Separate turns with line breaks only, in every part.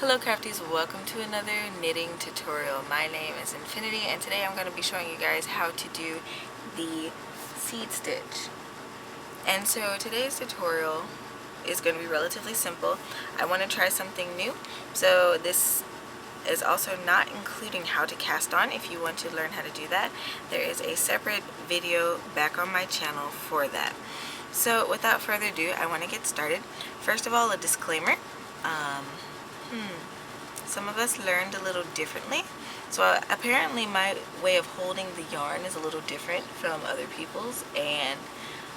Hello crafties, welcome to another knitting tutorial. My name is Infiniti and today I'm going to be showing you guys how to do the seed stitch. And so today's tutorial is going to be relatively simple. I want to try something new, so this is also not including how to cast on. If you want to learn how to do that, there is a separate video back on my channel for that. So without further ado, I want to get started. First of all, a disclaimer. Some of us learned a little differently. So apparently my way of holding the yarn is a little different from other people's, and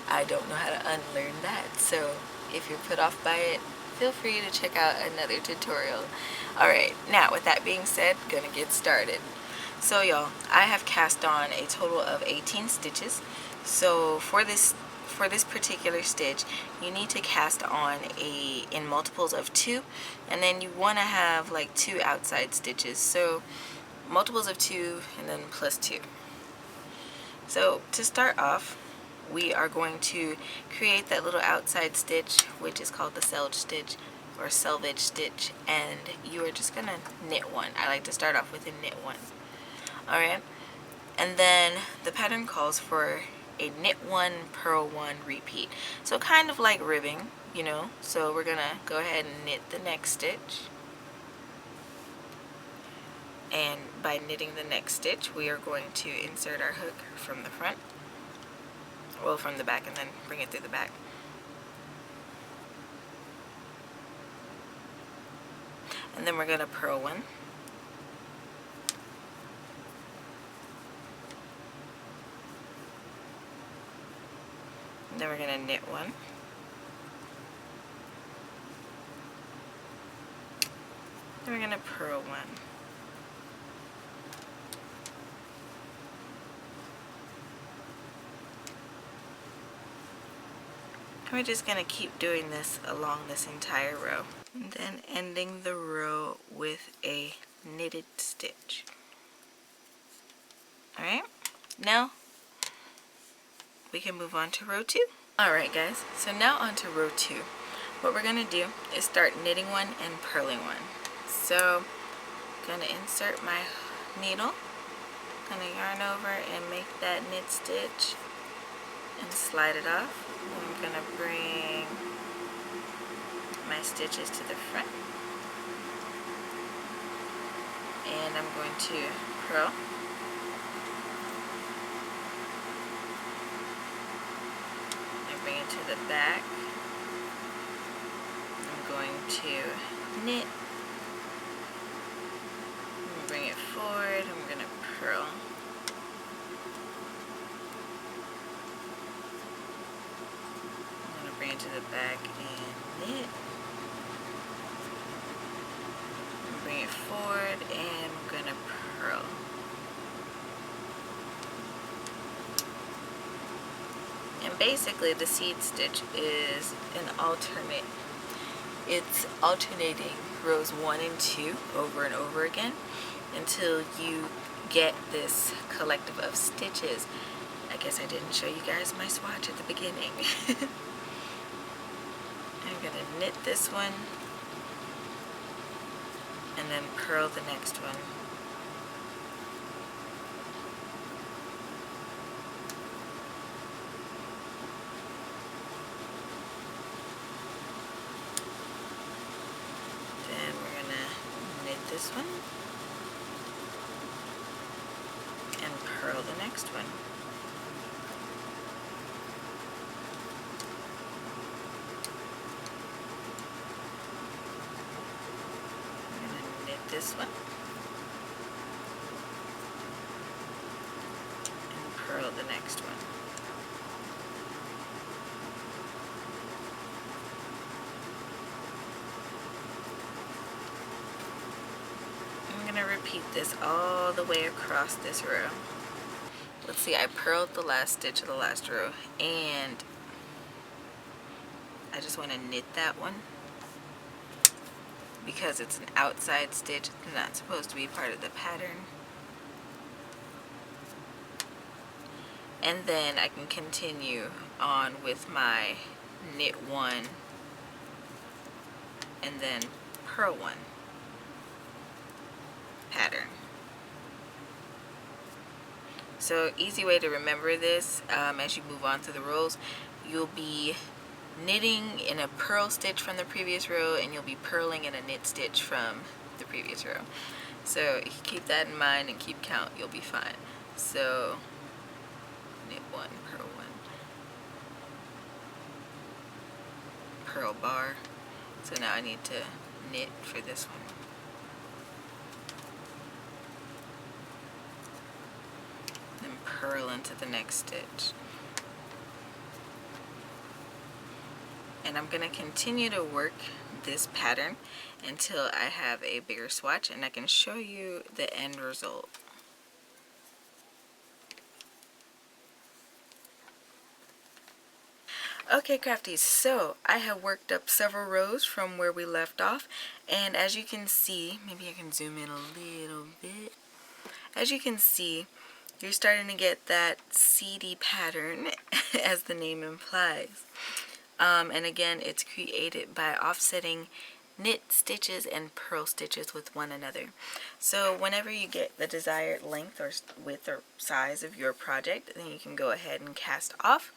I don't know how to unlearn that. So if you're put off by it, feel free to check out another tutorial. Alright, now with that being said, gonna get started. So y'all, I have cast on a total of 18 stitches. So for this particular stitch, you need to cast on in multiples of 2, and then you want to have like 2 outside stitches. So multiples of 2 and then plus 2. So to start off, we are going to create that little outside stitch, which is called the selvage stitch or selvage stitch, and you are just gonna knit one. I like to start off with a knit one. Alright, and then the pattern calls for a knit one, purl one, repeat. So kind of like ribbing, you know. So we're gonna go ahead and knit the next stitch, and by knitting the next stitch we are going to insert our hook from the front, well, from the back, and then bring it through the back. And then we're gonna purl one, and then we're gonna knit one, then we're gonna purl one, and we're just gonna keep doing this along this entire row, and then ending the row with a knitted stitch. Alright, now we can move on to row 2. Alright guys, so now on to row 2. What we're going to do is start knitting one and purling one. So I'm going to insert my needle, going to yarn over and make that knit stitch and slide it off. I'm going to bring my stitches to the front, and I'm going to purl. Bring it to the back. I'm going to knit, bring it forward, I'm going to purl. I'm going to bring it to the back and knit, bring it forward, and I'm going to purl. And basically the seed stitch is an alternate. It's alternating rows 1 and 2 over and over again until you get this collective of stitches. I guess I didn't show you guys my swatch at the beginning. I'm going to knit this one and then purl the next one. This one and purl the next one. I'm going to knit this one and purl the next one. I'm going to repeat this all the way across this row. Let's see, I purled the last stitch of the last row, and I just want to knit that one because it's an outside stitch. It's not supposed to be part of the pattern. And then I can continue on with my knit one and then purl one. pattern. So easy way to remember this, as you move on through the rows, you'll be knitting in a purl stitch from the previous row, and you'll be purling in a knit stitch from the previous row. So if you keep that in mind and keep count, you'll be fine. So knit 1, purl 1, purl bar. So now I need to knit for this one. Then purl into the next stitch. And I'm going to continue to work this pattern until I have a bigger swatch and I can show you the end result. Okay, crafties, so I have worked up several rows from where we left off, and as you can see, maybe I can zoom in a little bit. As you can see, you're starting to get that seedy pattern as the name implies. And again, it's created by offsetting knit stitches and purl stitches with one another. So whenever you get the desired length or width or size of your project, then you can go ahead and cast off.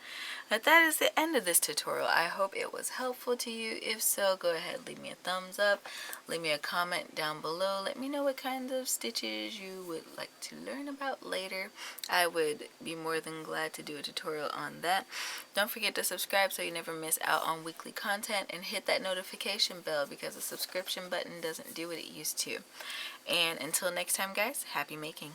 But that is the end of this tutorial. I hope it was helpful to you. If so, go ahead, leave me a thumbs up, leave me a comment down below. Let me know what kinds of stitches you would like to learn about later. I would be more than glad to do a tutorial on that. Don't forget to subscribe so you never miss out on weekly content, and hit that notification bell because the subscription button doesn't do what it used to. And until next time, guys, happy making.